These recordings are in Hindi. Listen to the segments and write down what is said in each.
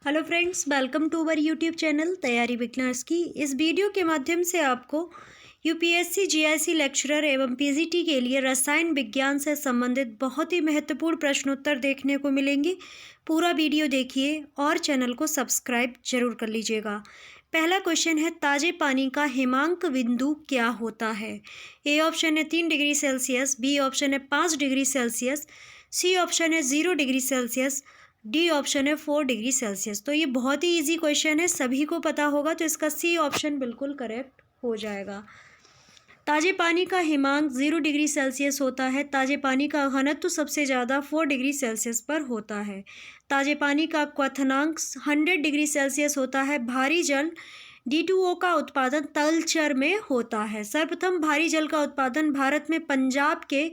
Hello friends, welcome to our YouTube channel तैयारी बिगनर्स की। इस वीडियो के माध्यम से आपको यूपीएससी जीआईसी लेक्चरर एवं पीजीटी के लिए रसायन विज्ञान से संबंधित बहुत ही महत्वपूर्ण प्रश्नोत्तर देखने को मिलेंगे। पूरा वीडियो देखिए और चैनल को सब्सक्राइब जरूर कर लीजिएगा। पहला क्वेश्चन है, ताजे पानी का हिमांक बिंदु क्या होता है? ए ऑप्शन है 3 डिग्री सेल्सियस, बी ऑप्शन है 5 डिग्री सेल्सियस, सी ऑप्शन है 0 डिग्री सेल्सियस, डी ऑप्शन है 4 डिग्री सेल्सियस। तो ये बहुत ही इजी क्वेश्चन है, सभी को पता होगा, तो इसका सी ऑप्शन बिल्कुल करेक्ट हो जाएगा। ताजे पानी का हिमांक 0 डिग्री सेल्सियस होता है। ताजे पानी का घनत्व तो सबसे ज़्यादा 4 डिग्री सेल्सियस पर होता है। ताजे पानी का क्वथनांक 100 डिग्री सेल्सियस होता है। भारी जल D2O का उत्पादन तलचर में होता है। सर्वप्रथम भारी जल का उत्पादन भारत में पंजाब के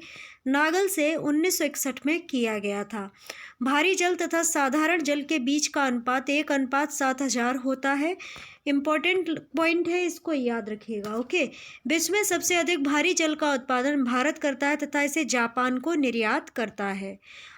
नागल से 1961 में किया गया था। भारी जल तथा साधारण जल के बीच का अनुपात 1:7000 होता है। इम्पॉर्टेंट पॉइंट है, इसको याद रखिएगा। ओके, विश्व में सबसे अधिक भारी जल का उत्पादन भारत करता है तथा इसे जापान को निर्यात करता है।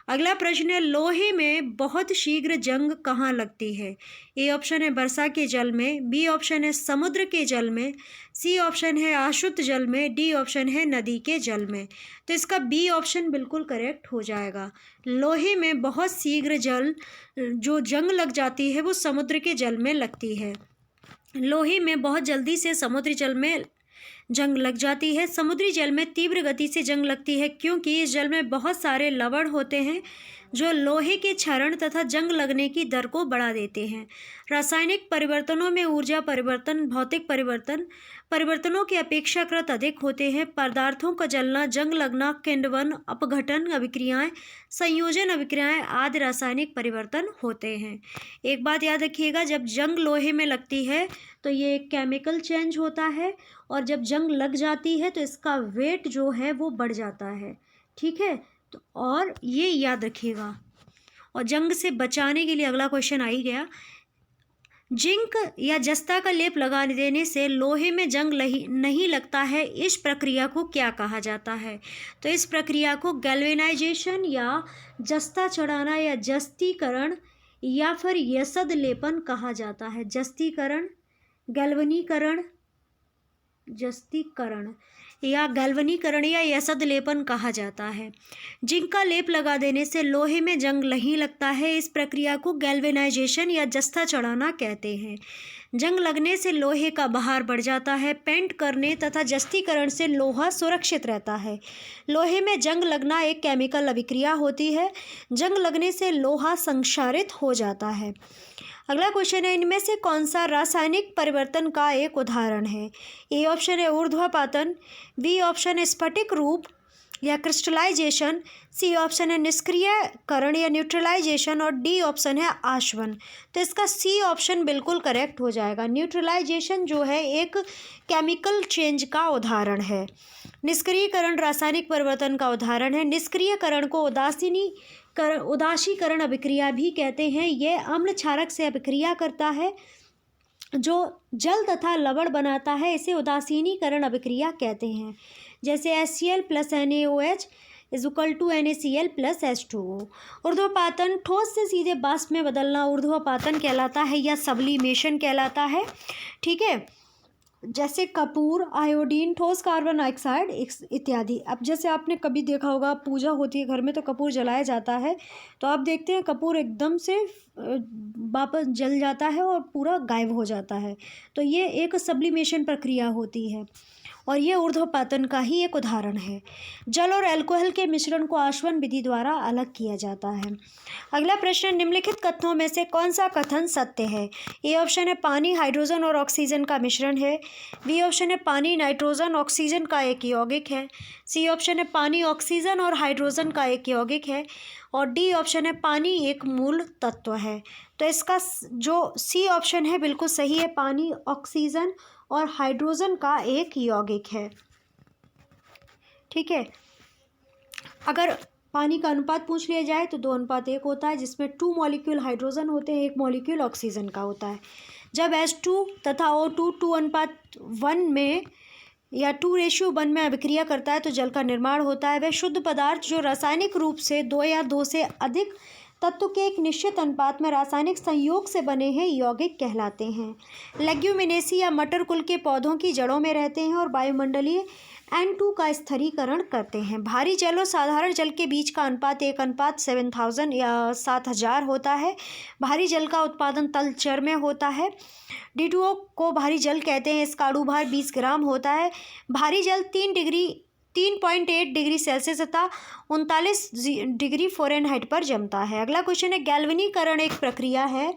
अगला प्रश्न है, लोहे में बहुत शीघ्र जंग कहाँ लगती है? ए ऑप्शन है वर्षा के जल में, बी ऑप्शन है समुद्र के जल में, सी ऑप्शन है अशुद्ध जल में, डी ऑप्शन है नदी के जल में। तो इसका बी ऑप्शन बिल्कुल करेक्ट हो जाएगा। लोहे में बहुत शीघ्र जल जो जंग लग जाती है वो समुद्र के जल में लगती है। लोहे में बहुत जल्दी से समुद्री जल में जंग लग जाती है। समुद्री जल में तीव्र गति से जंग लगती है क्योंकि इस जल में बहुत सारे लवण होते हैं जो लोहे के क्षरण तथा जंग लगने की दर को बढ़ा देते हैं। रासायनिक परिवर्तनों में ऊर्जा परिवर्तन भौतिक परिवर्तनों के अपेक्षाकृत अधिक होते हैं। पदार्थों का जलना, जंग लगना, किण्वन, अपघटन अभिक्रियाएं, संयोजन अभिक्रियाएं आदि रासायनिक परिवर्तन होते हैं। एक बात याद रखिएगा, जब जंग लोहे में लगती है तो ये एक केमिकल चेंज होता है, और जब जंग लग जाती है तो इसका वेट जो है वो बढ़ जाता है। ठीक है, तो और ये याद रखिएगा। और जंग से बचाने के लिए अगला क्वेश्चन आ ही गया। जिंक या जस्ता का लेप लगा देने से लोहे में जंग नहीं लगता है, इस प्रक्रिया को क्या कहा जाता है? तो इस प्रक्रिया को गैल्वेनाइजेशन या जस्ता चढ़ाना या जस्तीकरण या फिर यसद लेपन कहा जाता है। जस्तीकरण, गैल्वनीकरण, जस्तीकरण या गैल्वनीकरण या यसद लेपन कहा जाता है। जिंक का लेप लगा देने से लोहे में जंग नहीं लगता है, इस प्रक्रिया को गैल्वेनाइजेशन या जस्ता चढ़ाना कहते हैं। जंग लगने से लोहे का भार बढ़ जाता है। पेंट करने तथा जस्तीकरण से लोहा सुरक्षित रहता है। लोहे में जंग लगना एक केमिकल अभिक्रिया होती है। जंग लगने से लोहा संक्षारित हो जाता है। अगला क्वेश्चन है, इनमें से कौन सा रासायनिक परिवर्तन का एक उदाहरण है? ए ऑप्शन है ऊर्ध्वपातन, बी ऑप्शन है स्फटिक रूप या क्रिस्टलाइजेशन, सी ऑप्शन है निष्क्रियकरण या न्यूट्रलाइजेशन, और डी ऑप्शन है आशवन। तो इसका सी ऑप्शन बिल्कुल करेक्ट हो जाएगा। न्यूट्रलाइजेशन जो है एक केमिकल चेंज का उदाहरण है। निष्क्रियकरण रासायनिक परिवर्तन का उदाहरण है। निष्क्रियकरण को उदासीकरण अभिक्रिया भी कहते हैं। यह अम्ल क्षारक से अभिक्रिया करता है जो जल तथा लवण बनाता है, इसे उदासीनीकरण अभिक्रिया कहते हैं। जैसे HCl + NaOH = NaCl + H2O। ऊर्ध्वपातन ठोस से सीधे वाष्प में बदलना ऊर्ध्वपातन कहलाता है या सब्लिमेशन कहलाता है। ठीक है, जैसे कपूर, आयोडीन, ठोस कार्बन डाइऑक्साइड इत्यादि। अब जैसे आपने कभी देखा होगा, पूजा होती है घर में तो कपूर जलाया जाता है, तो आप देखते हैं कपूर एकदम से वापस जल जाता है और पूरा गायब हो जाता है। तो ये एक सब्लिमेशन प्रक्रिया होती है और ये ऊर्ध्वपातन का ही एक उदाहरण है। जल और अल्कोहल के मिश्रण को आशवन विधि द्वारा अलग किया जाता है। अगला प्रश्न, निम्नलिखित कथनों में से कौन सा कथन सत्य है? ए ऑप्शन है पानी हाइड्रोजन और ऑक्सीजन का मिश्रण है, बी ऑप्शन है पानी नाइट्रोजन ऑक्सीजन का एक यौगिक है, सी ऑप्शन है पानी ऑक्सीजन और हाइड्रोजन का एक यौगिक है, और डी ऑप्शन है पानी एक मूल तत्व है। तो इसका जो सी ऑप्शन है बिल्कुल सही है, पानी ऑक्सीजन और हाइड्रोजन का एक यौगिक है। ठीक है, अगर पानी का अनुपात पूछ लिया जाए तो 2:1 होता है, जिसमें 2 मॉलिक्यूल हाइड्रोजन होते हैं, 1 मॉलिक्यूल ऑक्सीजन का होता है। जब H2 तथा O2 2:1 में या 2:1 में अभिक्रिया करता है तो जल का निर्माण होता है। वह शुद्ध पदार्थ जो रासायनिक रूप से 2 या 2 से अधिक तत्व के एक निश्चित अनुपात में रासायनिक संयोग से बने हैं यौगिक कहलाते हैं। लेग्यूमिनेसी या मटर कुल के पौधों की जड़ों में रहते हैं और वायुमंडलीय N2 का स्थिरीकरण करते हैं। भारी जल और साधारण जल के बीच का अनुपात 1:7000 या 7000 होता है। भारी जल का उत्पादन तलचर में होता है। D2O को भारी जल कहते हैं। इसका अणु भार 20 ग्राम होता है। भारी जल 3.8 डिग्री सेल्सियस तथा 39 डिग्री फ़ारेनहाइट पर जमता है। अगला क्वेश्चन है, गैल्वेनीकरण एक प्रक्रिया है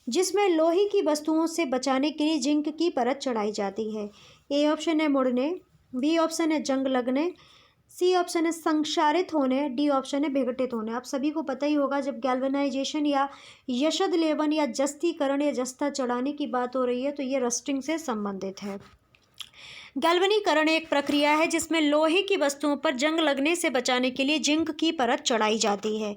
जिसमें लोहे की वस्तुओं से बचाने के लिए जिंक की परत चढ़ाई जाती है। ए ऑप्शन है मुड़ने, बी ऑप्शन है जंग लगने, सी ऑप्शन है संक्षारित होने, डी ऑप्शन है विघटित होने। आप सभी को पता ही होगा, जब गैल्वेनाइजेशन या यशद लेवन या जस्तीकरण या जस्ता चढ़ाने की बात हो रही है तो ये रस्टिंग से संबंधित है। गैल्वेनीकरण एक प्रक्रिया है जिसमें लोहे की वस्तुओं पर जंग लगने से बचाने के लिए जिंक की परत चढ़ाई जाती है।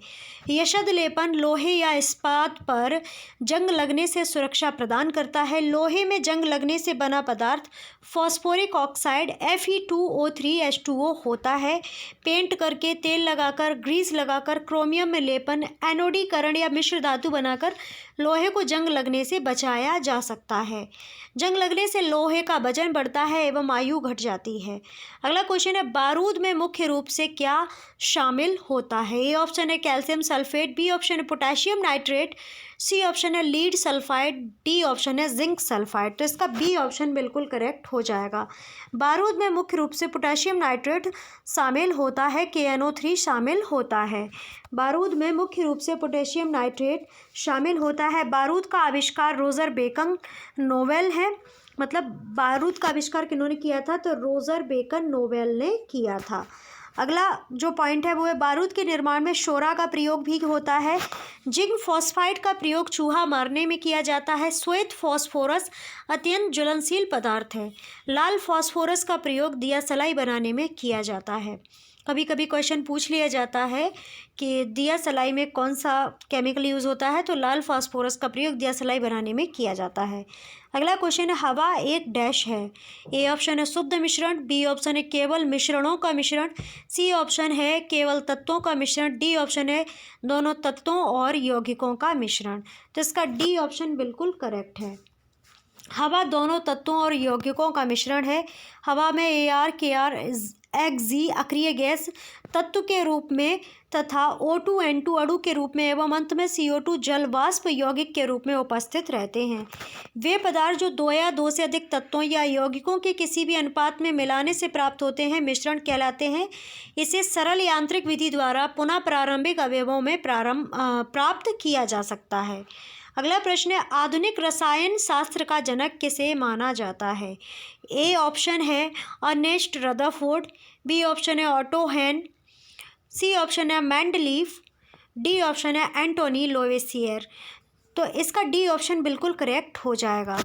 यशद लेपन लोहे या इस्पात पर जंग लगने से सुरक्षा प्रदान करता है। लोहे में जंग लगने से बना पदार्थ फॉस्फोरिक ऑक्साइड Fe2O3H2O होता है। पेंट करके, तेल लगाकर, ग्रीस लगाकर, क्रोमियम में लेपन, एनोडीकरण या मिश्र धातु बनाकर लोहे को जंग लगने से बचाया जा सकता है। जंग लगने से लोहे का वजन बढ़ता है एवं आयु घट जाती है। अगला क्वेश्चन है, बारूद में मुख्य रूप से क्या शामिल होता है? ए ऑप्शन है कैल्शियम सल्फेट, बी ऑप्शन है पोटेशियम नाइट्रेट, सी ऑप्शन है लीड सल्फाइड, डी ऑप्शन है जिंक सल्फाइड। तो इसका बी ऑप्शन बिल्कुल करेक्ट हो जाएगा। बारूद में मुख्य रूप से पोटेशियम नाइट्रेट शामिल होता है, KNO3 शामिल होता है। बारूद में मुख्य रूप से पोटेशियम नाइट्रेट शामिल होता है। बारूद का आविष्कार रोजर बेकन नोवेल है। मतलब बारूद का आविष्कार किन्होंने किया था? तो रोजर बेकन नोवेल ने किया था। अगला जो पॉइंट है वो है, बारूद के निर्माण में शोरा का प्रयोग भी होता है। जिंक फॉस्फाइड का प्रयोग चूहा मारने में किया जाता है। श्वेत फॉस्फोरस अत्यंत ज्वलनशील पदार्थ है। लाल फॉस्फोरस का प्रयोग दिया सलाई बनाने में किया जाता है। कभी कभी क्वेश्चन पूछ लिया जाता है कि दिया सलाई में कौन सा केमिकल यूज़ होता है, तो लाल फास्फोरस का प्रयोग दिया सलाई बनाने में किया जाता है। अगला क्वेश्चन है, हवा एक डैश है। ए ऑप्शन है शुद्ध मिश्रण, बी ऑप्शन है केवल मिश्रणों का मिश्रण, सी ऑप्शन है केवल तत्वों का मिश्रण, डी ऑप्शन है दोनों तत्वों और यौगिकों का मिश्रण। तो इसका डी ऑप्शन बिल्कुल करेक्ट है। हवा दोनों तत्वों और यौगिकों का मिश्रण है। हवा में AR, KR, XG अक्रिय गैस तत्व के रूप में तथा O2, N2 अणु के रूप में एवं अंत में CO2 जल वाष्प यौगिक के रूप में उपस्थित रहते हैं। वे पदार्थ जो दो या दो से अधिक तत्वों या यौगिकों के किसी भी अनुपात में मिलाने से प्राप्त होते हैं मिश्रण कहलाते हैं। इसे सरल यांत्रिक विधि द्वारा पुनः प्रारंभिक अवयवों में प्राप्त किया जा सकता है। अगला प्रश्न है, आधुनिक रसायन शास्त्र का जनक किसे माना जाता है? ए ऑप्शन है अर्नेस्ट रदरफोर्ड, बी ऑप्शन है ऑटो हैन, सी ऑप्शन है मेंडलीफ, डी ऑप्शन है एंटोनी लोवेसियर। तो इसका डी ऑप्शन बिल्कुल करेक्ट हो जाएगा।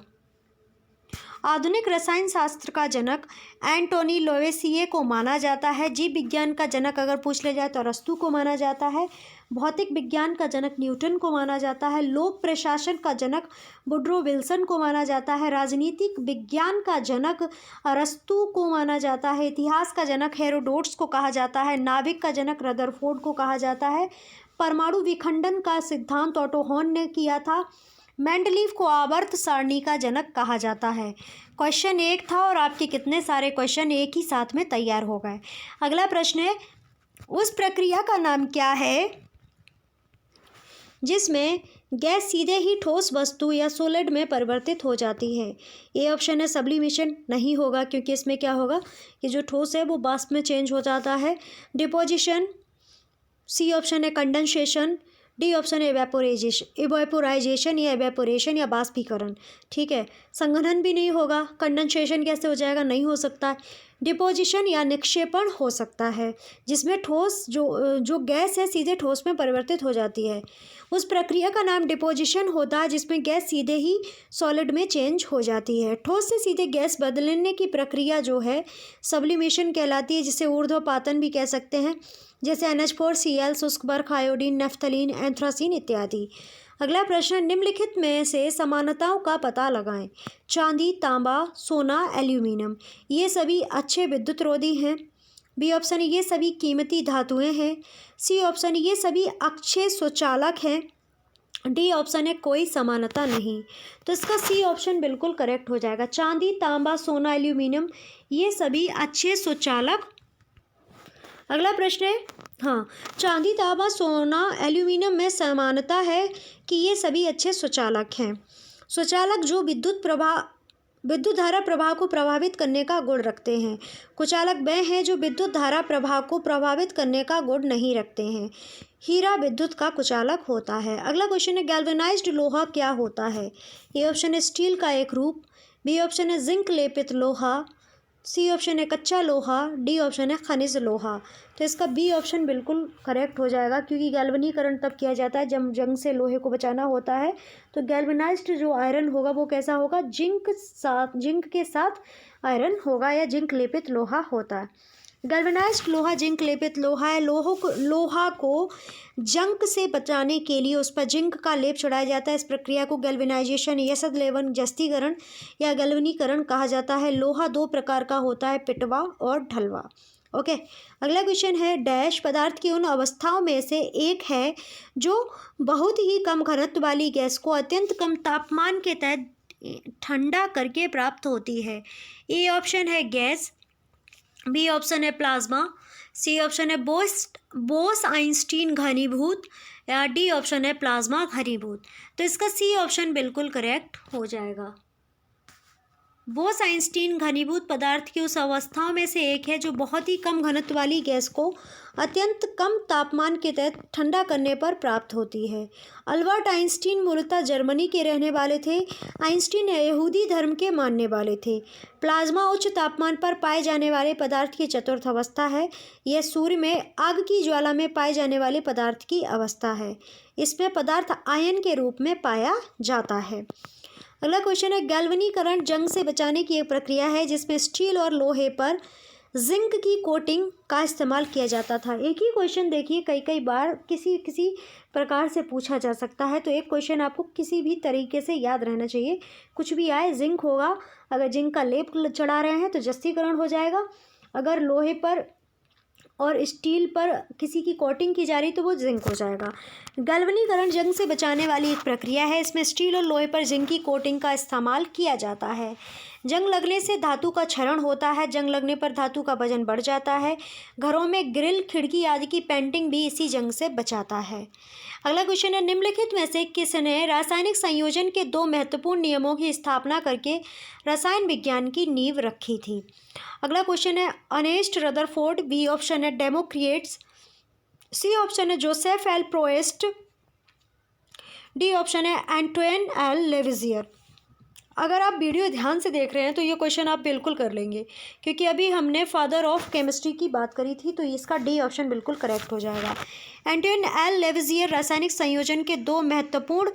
आधुनिक रसायन शास्त्र का जनक एंटोनी लोवेसियर को माना जाता है। जीव विज्ञान का जनक अगर पूछ लिया जाए तो अरस्तु को माना जाता है। भौतिक विज्ञान का जनक न्यूटन को माना जाता है। लोक प्रशासन का जनक वुड्रो विल्सन को माना जाता है। राजनीतिक विज्ञान का जनक अरस्तु को माना जाता है। इतिहास का जनक हेरोडोट्स को कहा जाता है। नाविक का जनक रदरफोर्ड को कहा जाता है। परमाणु विखंडन का सिद्धांत ऑटो हॉर्न ने किया था। मेंडलीफ को आवर्त सारणी का जनक कहा जाता है। क्वेश्चन एक था और आपके कितने सारे क्वेश्चन एक ही साथ में तैयार हो गए। अगला प्रश्न है, उस प्रक्रिया का नाम क्या है जिसमें गैस सीधे ही ठोस वस्तु या सॉलिड में परिवर्तित हो जाती है? ए ऑप्शन है सब्लिमेशन, नहीं होगा क्योंकि इसमें क्या होगा कि जो ठोस है वो वाष्प में चेंज हो जाता है। डिपोजिशन, सी ऑप्शन है कंडेंसेशन, डी ऑप्शन है इवेपोराइजेशन या इवेपोरेशन या बाष्पीकरण। ठीक है, संघनन भी नहीं होगा। कंडेंसेशन कैसे हो जाएगा? नहीं हो सकता। डिपोजिशन या निक्षेपण हो सकता है जिसमें ठोस जो गैस है सीधे ठोस में परिवर्तित हो जाती है। उस प्रक्रिया का नाम डिपोजिशन होता है जिसमें गैस सीधे ही सॉलिड में चेंज हो जाती है। ठोस से सीधे गैस बदलने की प्रक्रिया जो है सब्लिमेशन कहलाती है, जिसे ऊर्ध्वपातन भी कह सकते हैं, जैसे NH4Cl, शुष्क बर्फ, आयोडीन, नेफ्थलीन, एंथ्रासीन इत्यादि। अगला प्रश्न, निम्नलिखित में से समानताओं का पता लगाएं। चांदी, तांबा, सोना, एल्यूमिनियम ये सभी अच्छे विद्युत रोधी हैं। बी ऑप्शन है ये सभी कीमती धातुएं हैं। सी ऑप्शन है ये सभी अक्षय स्वचालक हैं। डी ऑप्शन है कोई समानता नहीं। तो इसका सी ऑप्शन बिल्कुल करेक्ट हो जाएगा। चांदी, तांबा, सोना, एल्यूमिनियम ये सभी अक्षय स्वचालक। अगला प्रश्न है, हाँ, चांदी, तांबा, सोना, एल्यूमिनियम में समानता है कि ये सभी अच्छे स्वचालक हैं। स्वचालक जो विद्युत धारा प्रवाह को प्रभावित करने का गुण रखते हैं। कुचालक वह हैं जो विद्युत धारा प्रवाह को प्रभावित करने का गुण नहीं रखते हैं। हीरा विद्युत का कुचालक होता है। अगला क्वेश्चन है, गैल्वेनाइज्ड लोहा क्या होता है? ए ऑप्शन है स्टील का एक रूप। बी ऑप्शन है जिंक लेपित लोहा। सी ऑप्शन है कच्चा लोहा। डी ऑप्शन है खनिज लोहा। तो इसका बी ऑप्शन बिल्कुल करेक्ट हो जाएगा, क्योंकि गैल्वनीकरण तब किया जाता है जब जंग से लोहे को बचाना होता है। तो गैल्वेनाइज्ड जो आयरन होगा वो कैसा होगा? जिंक के साथ आयरन होगा या जिंक लेपित लोहा होता है। गैल्वेनाइज्ड लोहा जिंक लेपित लोहा है। लोहा को जंग से बचाने के लिए उस पर जिंक का लेप चढ़ाया जाता है। इस प्रक्रिया को गैल्वेनाइजेशन या सदलेवन जस्तीकरण या गैल्वनीकरण कहा जाता है। लोहा दो प्रकार का होता है, पिटवा और ढलवा। ओके, अगला क्वेश्चन है, डैश पदार्थ की उन अवस्थाओं में से एक है जो बहुत ही कम घनत्व वाली गैस को अत्यंत कम तापमान के तहत ठंडा करके प्राप्त होती है। ए ऑप्शन है गैस। बी ऑप्शन है प्लाज्मा। सी ऑप्शन है बोस आइंस्टीन घनीभूत या डी ऑप्शन है प्लाज्मा घनीभूत। तो इसका सी ऑप्शन बिल्कुल करेक्ट हो जाएगा। बोस आइंस्टीन घनीभूत पदार्थ की उस अवस्थाओं में से एक है जो बहुत ही कम घनत्व वाली गैस को अत्यंत कम तापमान के तहत ठंडा करने पर प्राप्त होती है। अल्बर्ट आइंस्टीन मूलतः जर्मनी के रहने वाले थे। आइंस्टीन यहूदी धर्म के मानने वाले थे। प्लाज्मा उच्च तापमान पर पाए जाने वाले पदार्थ की चतुर्थ अवस्था है। यह सूर्य में आग की ज्वाला में पाए जाने वाले पदार्थ की अवस्था है। इसमें पदार्थ आयन के रूप में पाया जाता है। अगला क्वेश्चन है, गैल्वनीकरण जंग से बचाने की एक प्रक्रिया है जिसमें स्टील और लोहे पर जिंक की कोटिंग का इस्तेमाल किया जाता था। एक ही क्वेश्चन देखिए कई बार किसी प्रकार से पूछा जा सकता है, तो एक क्वेश्चन आपको किसी भी तरीके से याद रहना चाहिए। कुछ भी आए, जिंक होगा, अगर जिंक का लेप चढ़ा रहे हैं तो जस्तीकरण हो जाएगा। अगर लोहे पर और स्टील पर किसी की कोटिंग की जा रही तो वो जिंक हो जाएगा। गैल्वनीकरण जंग से बचाने वाली एक प्रक्रिया है। इसमें स्टील और लोहे पर जिंक की कोटिंग का इस्तेमाल किया जाता है। जंग लगने से धातु का क्षरण होता है। जंग लगने पर धातु का वजन बढ़ जाता है। घरों में ग्रिल, खिड़की आदि की पेंटिंग भी इसी जंग से बचाता है। अगला क्वेश्चन है, निम्नलिखित में से किसने रासायनिक संयोजन के दो महत्वपूर्ण नियमों की स्थापना करके रसायन विज्ञान की नींव रखी थी? अगला क्वेश्चन है, अर्नेस्ट रदरफोर्ड। बी ऑप्शन है डेमोक्रिटस। सी ऑप्शन है जोसेफ एल प्रोएस्ट। डी ऑप्शन है एंटोइन एल लेविजियर। अगर आप वीडियो ध्यान से देख रहे हैं तो ये क्वेश्चन आप बिल्कुल कर लेंगे, क्योंकि अभी हमने फादर ऑफ केमिस्ट्री की बात करी थी, तो इसका डी ऑप्शन बिल्कुल करेक्ट हो जाएगा। एंटोइन एल लेविजियर रासायनिक संयोजन के दो महत्वपूर्ण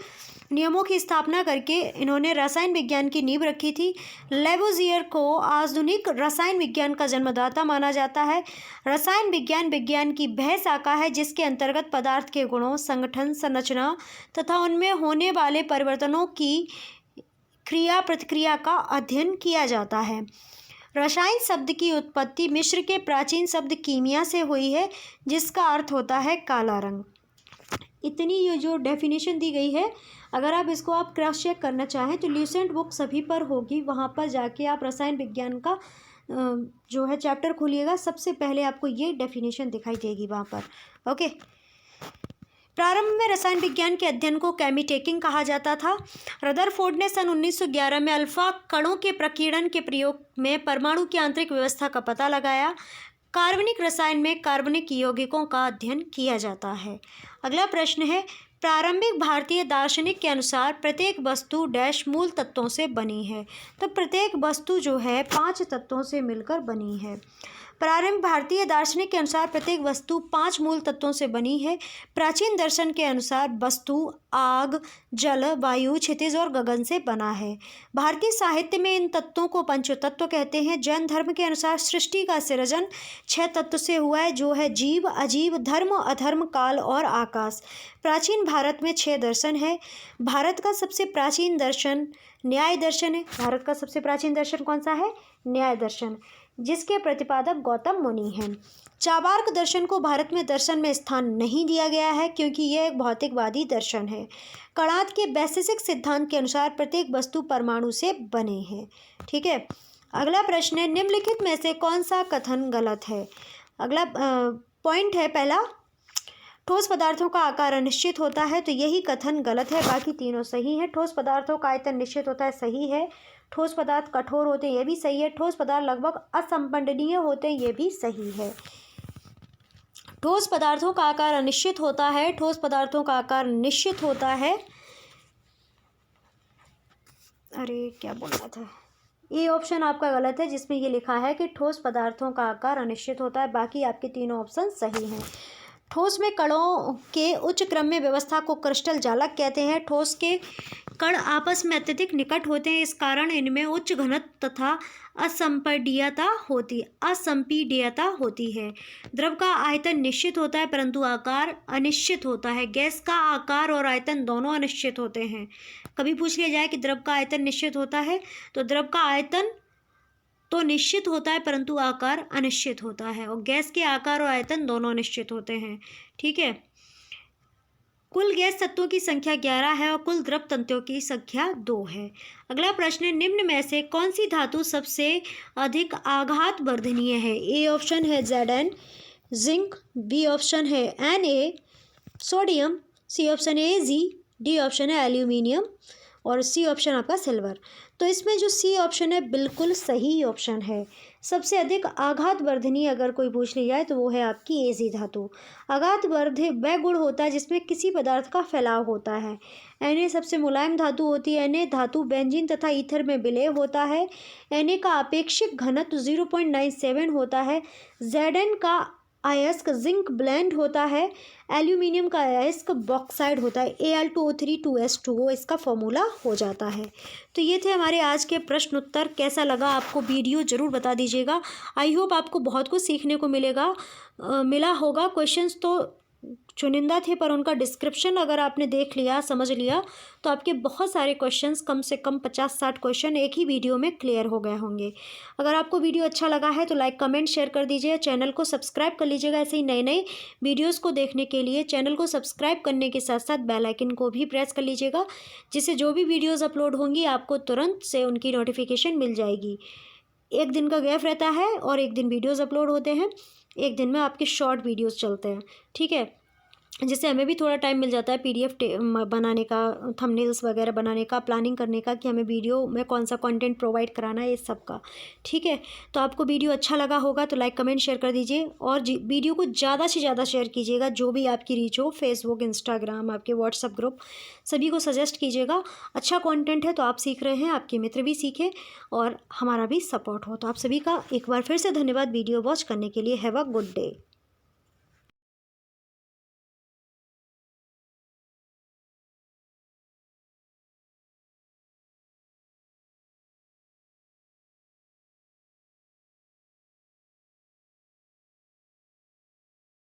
नियमों की स्थापना करके इन्होंने रसायन विज्ञान की नींव रखी थी। लेवोजियर को आधुनिक रसायन विज्ञान का जन्मदाता माना जाता है। रसायन विज्ञान की वह शाखा है जिसके अंतर्गत पदार्थ के गुणों, संगठन, संरचना तथा उनमें होने वाले परिवर्तनों की क्रिया प्रतिक्रिया का अध्ययन किया जाता है। रसायन शब्द की उत्पत्ति मिस्र के प्राचीन शब्द कीमिया से हुई है, जिसका अर्थ होता है काला रंग। इतनी ये जो डेफिनेशन दी गई है, अगर आप इसको आप क्रॉस चेक करना चाहें तो ल्यूसेंट बुक सभी पर होगी, वहाँ पर जाके आप रसायन विज्ञान का जो है चैप्टर खोलिएगा, सबसे पहले आपको ये डेफिनेशन दिखाई देगी वहाँ पर। ओके, प्रारंभ में रसायन विज्ञान के अध्ययन को केमिटेकिंग कहा जाता था। रदरफोर्ड ने सन 1911 में अल्फा कणों के प्रकीर्णन के प्रयोग में परमाणु की आंतरिक व्यवस्था का पता लगाया। कार्बनिक रसायन में कार्बनिक यौगिकों का अध्ययन किया जाता है। अगला प्रश्न है, प्रारंभिक भारतीय दार्शनिक के अनुसार प्रत्येक वस्तु डैश मूल तत्वों से बनी है। तो प्रत्येक वस्तु जो है 5 तत्वों से मिलकर बनी है। प्रारंभिक भारतीय दार्शनिक के अनुसार प्रत्येक वस्तु 5 मूल तत्वों से बनी है। प्राचीन दर्शन के अनुसार वस्तु आग, जल, वायु, क्षितिज और गगन से बना है। भारतीय साहित्य में इन तत्वों को पंचतत्व कहते हैं। जैन धर्म के अनुसार सृष्टि का सृजन 6 तत्व से हुआ है, जो है जीव, अजीव, धर्म, अधर्म, काल और आकाश। प्राचीन भारत में 6 दर्शन है। भारत का सबसे प्राचीन दर्शन न्याय दर्शन है। भारत का सबसे प्राचीन दर्शन कौन सा है? न्याय दर्शन। जिसके प्रतिपादक गौतम मुनि हैं। चार्वाक दर्शन को भारत में दर्शन में स्थान नहीं दिया गया है क्योंकि यह एक भौतिकवादी दर्शन है। कणाद के वैशेषिक सिद्धांत के अनुसार प्रत्येक वस्तु परमाणु से बने हैं। ठीक है, अगला प्रश्न है, निम्नलिखित में से कौन सा कथन गलत है। अगला पॉइंट है पहला, ठोस पदार्थों का आकार अनिश्चित होता है, तो यही कथन गलत है, बाकी तीनों सही है। ठोस पदार्थों का आयतन निश्चित होता है, सही है। ठोस पदार्थ कठोर होते हैं, ये भी सही है। ठोस पदार्थ लगभग असंपंडनीय होते हैं, ये भी सही है। ठोस पदार्थों का आकार अनिश्चित होता है, ठोस पदार्थों का आकार निश्चित होता है। अरे क्या बोल रहा था, ये ऑप्शन आपका गलत है जिसमें ये लिखा है कि ठोस पदार्थों का आकार अनिश्चित होता है, बाकी आपके तीनों ऑप्शन सही हैं। ठोस में कणों के उच्च क्रम में व्यवस्था को क्रिस्टल जालक कहते हैं। ठोस के कण आपस में अत्यधिक निकट होते हैं, इस कारण इनमें उच्च घनत्व तथा असंपीड्यता होती है। द्रव का आयतन निश्चित होता है परंतु आकार अनिश्चित होता है। गैस का आकार और आयतन दोनों अनिश्चित होते हैं। कभी पूछ लिया जाए कि द्रव का आयतन निश्चित होता है, तो द्रव का आयतन तो निश्चित होता है परंतु आकार अनिश्चित होता है, और गैस के आकार और आयतन दोनों अनिश्चित होते हैं। ठीक है, कुल गैस तत्वों की संख्या 11 है और कुल द्रव तत्वों की संख्या 2 है। अगला प्रश्न है, निम्न में से कौन सी धातु सबसे अधिक आघात वर्धनीय है। ए ऑप्शन है Zn जिंक, बी ऑप्शन है Na सोडियम, सी ऑप्शन है Ag, डी ऑप्शन है एल्यूमिनियम और सी ऑप्शन आपका सिल्वर। तो इसमें जो सी ऑप्शन है बिल्कुल सही ऑप्शन है। सबसे अधिक आघात वर्धनीय अगर कोई पूछ ली जाए तो वो है आपकी Ag धातु। आघात वर्धक वह गुण होता है जिसमें किसी पदार्थ का फैलाव होता है। Na सबसे मुलायम धातु होती है। Na धातु बेंजीन तथा ईथर में विलय होता है। Na का आपेक्षिक घनत्व 0.97 होता है। Zn का अयस्क जिंक ब्लेंड होता है। एल्यूमिनियम का अयस्क बॉक्साइड होता है। Al2O3 2s2O इसका फॉर्मूला हो जाता है। तो ये थे हमारे आज के प्रश्न उत्तर। कैसा लगा आपको वीडियो ज़रूर बता दीजिएगा। आई होप आपको बहुत कुछ सीखने को मिला होगा। क्वेश्चंस तो चुनिंदा थे पर उनका डिस्क्रिप्शन अगर आपने देख लिया, समझ लिया, तो आपके बहुत सारे क्वेश्चंस, कम से कम 50-60 क्वेश्चन एक ही वीडियो में क्लियर हो गए होंगे। अगर आपको वीडियो अच्छा लगा है तो लाइक कमेंट शेयर कर दीजिए, चैनल को सब्सक्राइब कर लीजिएगा। ऐसे ही नए नए वीडियोज़ को देखने के लिए चैनल को सब्सक्राइब करने के साथ साथ बेल आइकन को भी प्रेस कर लीजिएगा, जिससे जो भी वीडियोज़ अपलोड होंगी आपको तुरंत से उनकी नोटिफिकेशन मिल जाएगी। एक दिन का गैप रहता है और एक दिन वीडियोज़ अपलोड होते हैं, एक दिन में आपके शॉर्ट वीडियोज़ चलते हैं। ठीक है, जिससे हमें भी थोड़ा टाइम मिल जाता है PDF बनाने का, थंबनेल्स वगैरह बनाने का, प्लानिंग करने का कि हमें वीडियो में कौन सा कंटेंट प्रोवाइड कराना है, इस सब का। ठीक है, तो आपको वीडियो अच्छा लगा होगा तो लाइक कमेंट शेयर कर दीजिए और वीडियो को ज़्यादा से ज़्यादा शेयर कीजिएगा, जो भी आपकी रीच हो, फेसबुक, इंस्टाग्राम, आपके व्हाट्सअप ग्रुप, सभी को सजेस्ट कीजिएगा। अच्छा कॉन्टेंट है तो आप सीख रहे हैं, आपके मित्र भी सीखें और हमारा भी सपोर्ट हो। तो आप सभी का एक बार फिर से धन्यवाद वीडियो वॉच करने के लिए। Have a good day.